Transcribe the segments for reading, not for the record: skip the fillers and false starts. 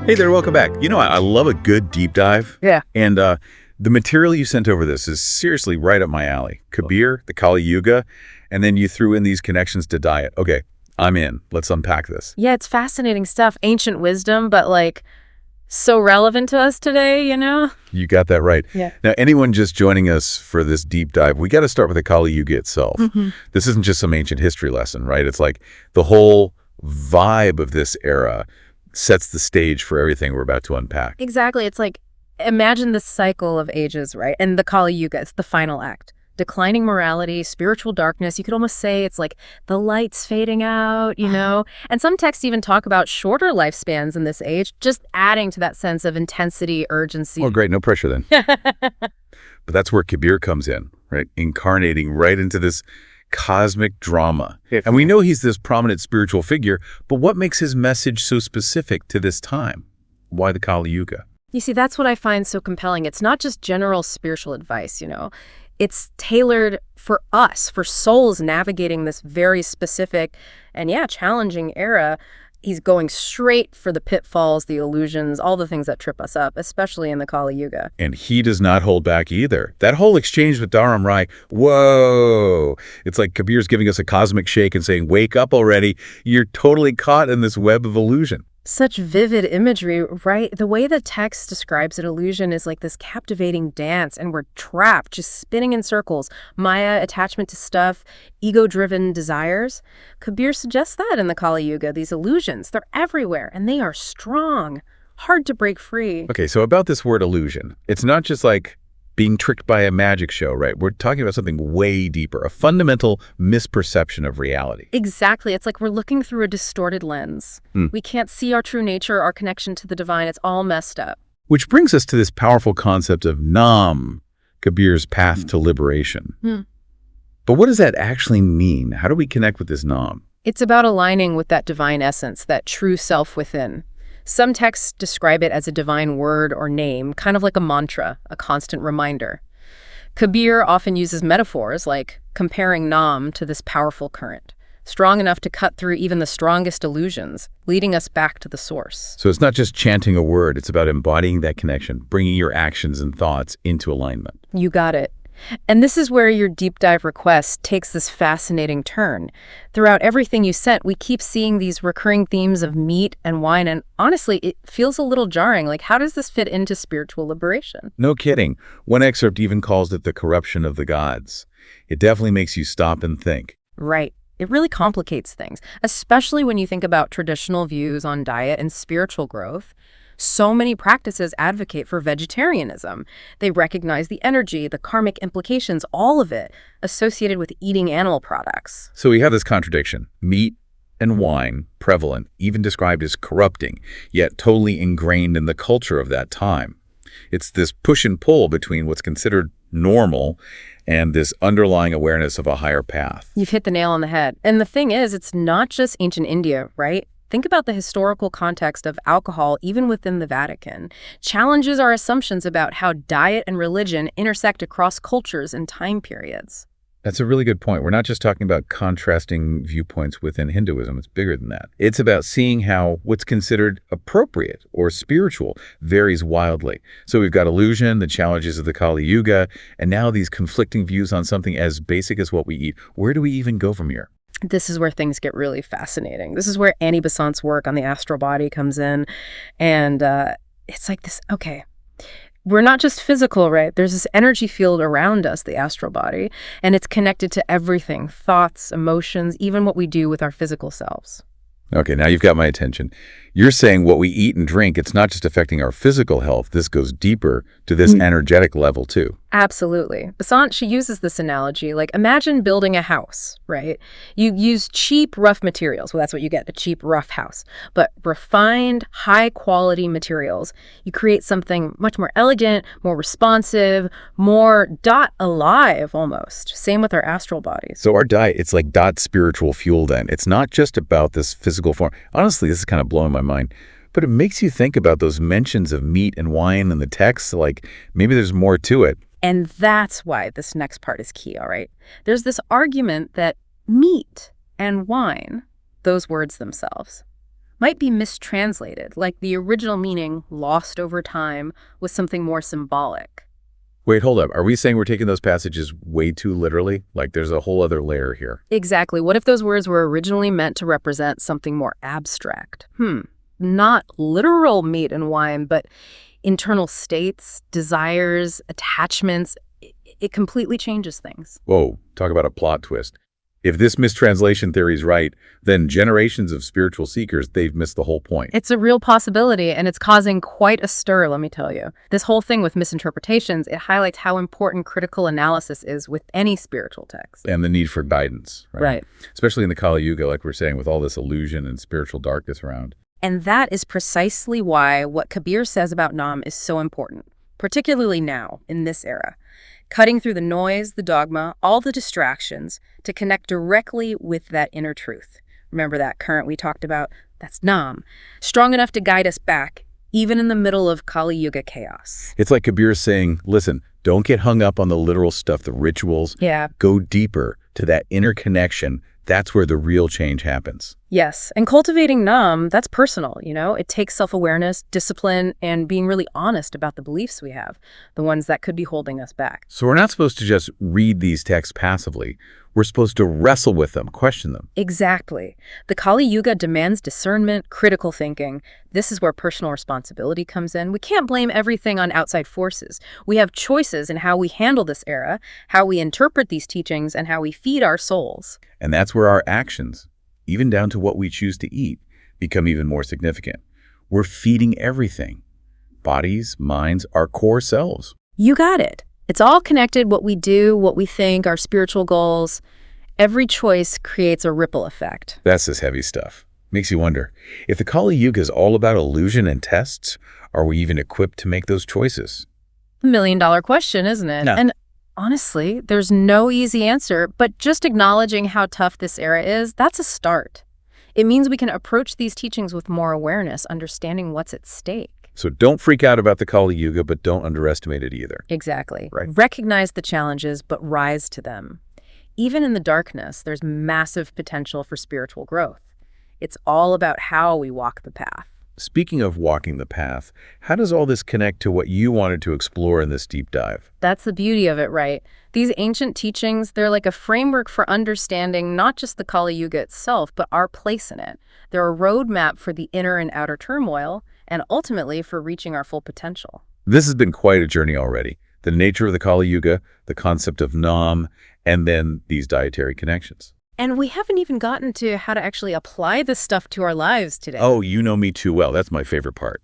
Hey there, welcome back. I love a good deep dive. Yeah. And the material you sent over this is seriously right up my alley. Kabir, the Kali Yuga, and then you threw in these connections to diet. Okay, I'm in. Let's unpack this. Yeah, it's fascinating stuff. Ancient wisdom, but so relevant to us today, You got that right. Yeah. Now, anyone just joining us for this deep dive, we got to start with the Kali Yuga itself. This isn't just some ancient history lesson, right? It's like the whole vibe of this era sets the stage for everything we're about to unpack. Exactly. It's like, imagine the cycle of ages, right? And the Kali Yuga, it's the final act. Declining morality, spiritual darkness. You could almost say it's like the light's fading out, And some texts even talk about shorter lifespans in this age, just adding to that sense of intensity, urgency. Oh, great. No pressure then. But that's where Kabir comes in, right? Incarnating right into this cosmic drama. And we know he's this prominent spiritual figure, but what makes his message so specific to this time? Why the Kali Yuga? You see, that's what I find so compelling. It's not just general spiritual advice, It's tailored for us, for souls navigating this very specific and, challenging era. He's going straight for the pitfalls, the illusions, all the things that trip us up, especially in the Kali Yuga. And he does not hold back either. That whole exchange with Dharam Rai, whoa! It's like Kabir's giving us a cosmic shake and saying, wake up already. You're totally caught in this web of illusion. Such vivid imagery, right? The way the text describes an illusion is like this captivating dance, and we're trapped, just spinning in circles. Maya, attachment to stuff, ego-driven desires. Kabir suggests that in the Kali Yuga, these illusions, they're everywhere, and they are strong, hard to break free. Okay, so about this word illusion, it's not just like being tricked by a magic show, right? We're talking about something way deeper, a fundamental misperception of reality. Exactly. It's like we're looking through a distorted lens. We can't see our true nature, our connection to the divine. It's all messed up. Which brings us to this powerful concept of Nam, Kabir's path to liberation. But what does that actually mean? How do we connect with this Nam? It's about aligning with that divine essence, that true self within. Some texts describe it as a divine word or name, kind of like a mantra, a constant reminder. Kabir often uses metaphors like comparing Nam to this powerful current, strong enough to cut through even the strongest illusions, leading us back to the source. So it's not just chanting a word, it's about embodying that connection, bringing your actions and thoughts into alignment. You got it. And this is where your deep dive request takes this fascinating turn. Throughout everything you sent, we keep seeing these recurring themes of meat and wine, and honestly, it feels a little jarring. Like, how does this fit into spiritual liberation? No kidding. One excerpt even calls it the corruption of the gods. It definitely makes you stop and think. Right. It really complicates things, especially when you think about traditional views on diet and spiritual growth. So many practices advocate for vegetarianism. They recognize the energy, the karmic implications, all of it associated with eating animal products. So we have this contradiction. Meat and wine, prevalent, even described as corrupting, yet totally ingrained in the culture of that time. It's this push and pull between what's considered normal and this underlying awareness of a higher path. You've hit the nail on the head. And the thing is, it's not just ancient India, right? Think about the historical context of alcohol, even within the Vatican. Challenges our assumptions about how diet and religion intersect across cultures and time periods. That's a really good point. We're not just talking about contrasting viewpoints within Hinduism. It's bigger than that. It's about seeing how what's considered appropriate or spiritual varies wildly. So we've got illusion, the challenges of the Kali Yuga, and now these conflicting views on something as basic as what we eat. Where do we even go from here? This is where things get really fascinating. This is where Annie Besant's work on the astral body comes in. And it's like this, okay, we're not just physical, right? There's this energy field around us, the astral body, and it's connected to everything, thoughts, emotions, even what we do with our physical selves. Okay, now you've got my attention. You're saying what we eat and drink, it's not just affecting our physical health. This goes deeper to this energetic level too. Absolutely. Besant, she uses this analogy, like imagine building a house, right? You use cheap, rough materials. Well, that's what you get, a cheap, rough house. But refined, high-quality materials, you create something much more elegant, more responsive, more alive almost. Same with our astral bodies. So our diet, it's like spiritual fuel then. It's not just about this physical form. Honestly, this is kind of blowing my mind. But it makes you think about those mentions of meat and wine in the text, like maybe there's more to it. And that's why this next part is key, all right? There's this argument that meat and wine, those words themselves, might be mistranslated, like the original meaning, lost over time, was something more symbolic. Wait, hold up. Are we saying we're taking those passages way too literally? Like there's a whole other layer here. Exactly. What if those words were originally meant to represent something more abstract? Not literal meat and wine, but internal states, desires, attachments. It completely changes things. Whoa, talk about a plot twist. If this mistranslation theory is right, then generations of spiritual seekers, they've missed the whole point. It's a real possibility, and it's causing quite a stir, let me tell you. This whole thing with misinterpretations, it highlights how important critical analysis is with any spiritual text. And the need for guidance, right? Right. Especially in the Kali Yuga, like we're saying, with all this illusion and spiritual darkness around. And that is precisely why what Kabir says about Nam is so important, particularly now, in this era. Cutting through the noise, the dogma, all the distractions to connect directly with that inner truth. Remember that current we talked about? That's Nam, strong enough to guide us back, even in the middle of Kali Yuga chaos. It's like Kabir saying, listen, don't get hung up on the literal stuff, the rituals. Yeah. Go deeper to that inner connection. That's where the real change happens. Yes, and cultivating Nam, that's personal, It takes self-awareness, discipline, and being really honest about the beliefs we have, the ones that could be holding us back. So we're not supposed to just read these texts passively. We're supposed to wrestle with them, question them. Exactly. The Kali Yuga demands discernment, critical thinking. This is where personal responsibility comes in. We can't blame everything on outside forces. We have choices in how we handle this era, how we interpret these teachings, and how we feed our souls. And that's where our actions, even down to what we choose to eat, become even more significant. We're feeding everything. Bodies, minds, our core selves. You got it. It's all connected, what we do, what we think, our spiritual goals. Every choice creates a ripple effect. That's this heavy stuff. Makes you wonder, if the Kali Yuga is all about illusion and tests, are we even equipped to make those choices? $1 million question, isn't it? No. And honestly, there's no easy answer, but just acknowledging how tough this era is, that's a start. It means we can approach these teachings with more awareness, understanding what's at stake. So don't freak out about the Kali Yuga, but don't underestimate it either. Exactly. Right. Recognize the challenges, but rise to them. Even in the darkness, there's massive potential for spiritual growth. It's all about how we walk the path. Speaking of walking the path, how does all this connect to what you wanted to explore in this deep dive? That's the beauty of it, right? These ancient teachings, they're like a framework for understanding not just the Kali Yuga itself, but our place in it. They're a roadmap for the inner and outer turmoil, and ultimately for reaching our full potential. This has been quite a journey already. The nature of the Kali Yuga, the concept of Nam, and then these dietary connections. And we haven't even gotten to how to actually apply this stuff to our lives today. Oh, you know me too well. That's my favorite part.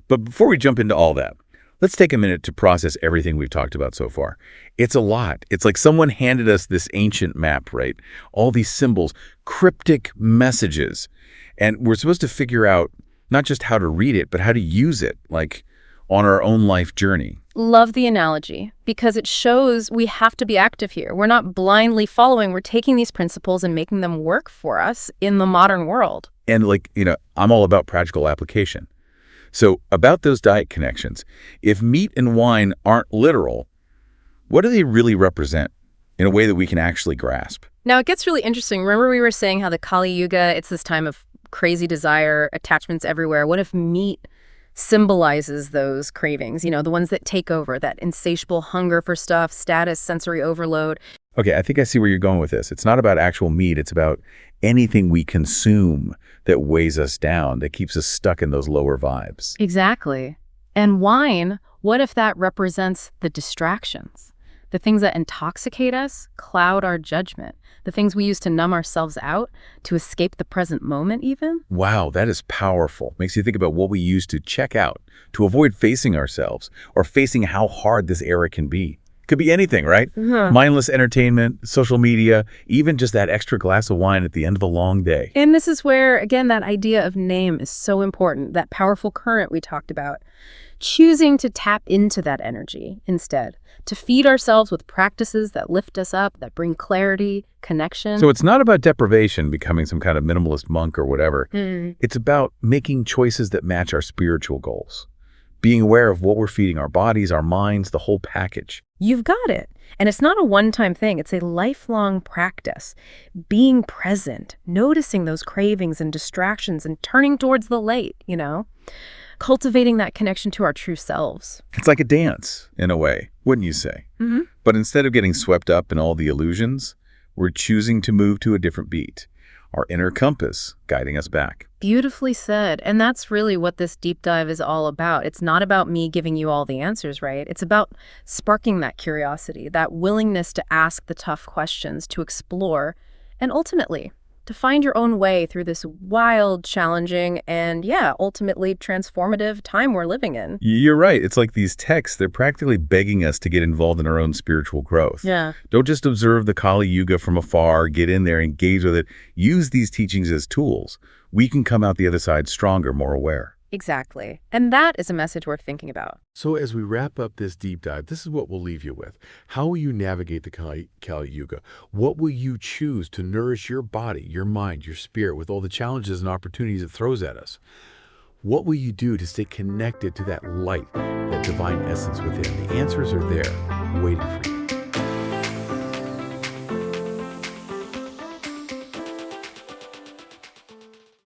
But before we jump into all that, let's take a minute to process everything we've talked about so far. It's a lot. It's like someone handed us this ancient map, right? All these symbols, cryptic messages. And we're supposed to figure out not just how to read it, but how to use it, like on our own life journey. Love the analogy, because it shows we have to be active here. We're not blindly following. We're taking these principles and making them work for us in the modern world. And I'm all about practical application. So about those diet connections, if meat and wine aren't literal, what do they really represent in a way that we can actually grasp? Now, it gets really interesting. Remember we were saying how the Kali Yuga, it's this time of crazy desire, attachments everywhere. What if meat symbolizes those cravings, the ones that take over, that insatiable hunger for stuff, status, sensory overload? Okay, I think I see where you're going with this. It's not about actual meat. It's about anything we consume that weighs us down, that keeps us stuck in those lower vibes. Exactly. And wine, what if that represents the distractions? The things that intoxicate us, cloud our judgment. The things we use to numb ourselves out, to escape the present moment even. Wow, that is powerful. Makes you think about what we use to check out, to avoid facing ourselves, or facing how hard this era can be. Could be anything, right? Mindless entertainment, social media, even just that extra glass of wine at the end of a long day. And this is where, again, that idea of name is so important, that powerful current we talked about. Choosing to tap into that energy instead, to feed ourselves with practices that lift us up, that bring clarity, connection. So it's not about deprivation, becoming some kind of minimalist monk or whatever. It's about making choices that match our spiritual goals. being aware of what we're feeding our bodies, our minds, the whole package. You've got it. And it's not a one-time thing. It's a lifelong practice. Being present, noticing those cravings and distractions and turning towards the light, cultivating that connection to our true selves. It's like a dance, in a way, wouldn't you say? Mm-hmm. But instead of getting swept up in all the illusions, we're choosing to move to a different beat, our inner compass guiding us back. Beautifully said. And that's really what this deep dive is all about. It's not about me giving you all the answers, right? It's about sparking that curiosity, that willingness to ask the tough questions, to explore, and ultimately to find your own way through this wild, challenging, and ultimately transformative time we're living in. You're right. It's like these texts, they're practically begging us to get involved in our own spiritual growth. Yeah. Don't just observe the Kali Yuga from afar, get in there, engage with it. Use these teachings as tools. We can come out the other side stronger, more aware. Exactly. And that is a message worth thinking about. So as we wrap up this deep dive, this is what we'll leave you with. How will you navigate the Kali Yuga? What will you choose to nourish your body, your mind, your spirit with all the challenges and opportunities it throws at us? What will you do to stay connected to that light, that divine essence within? The answers are there, waiting for you.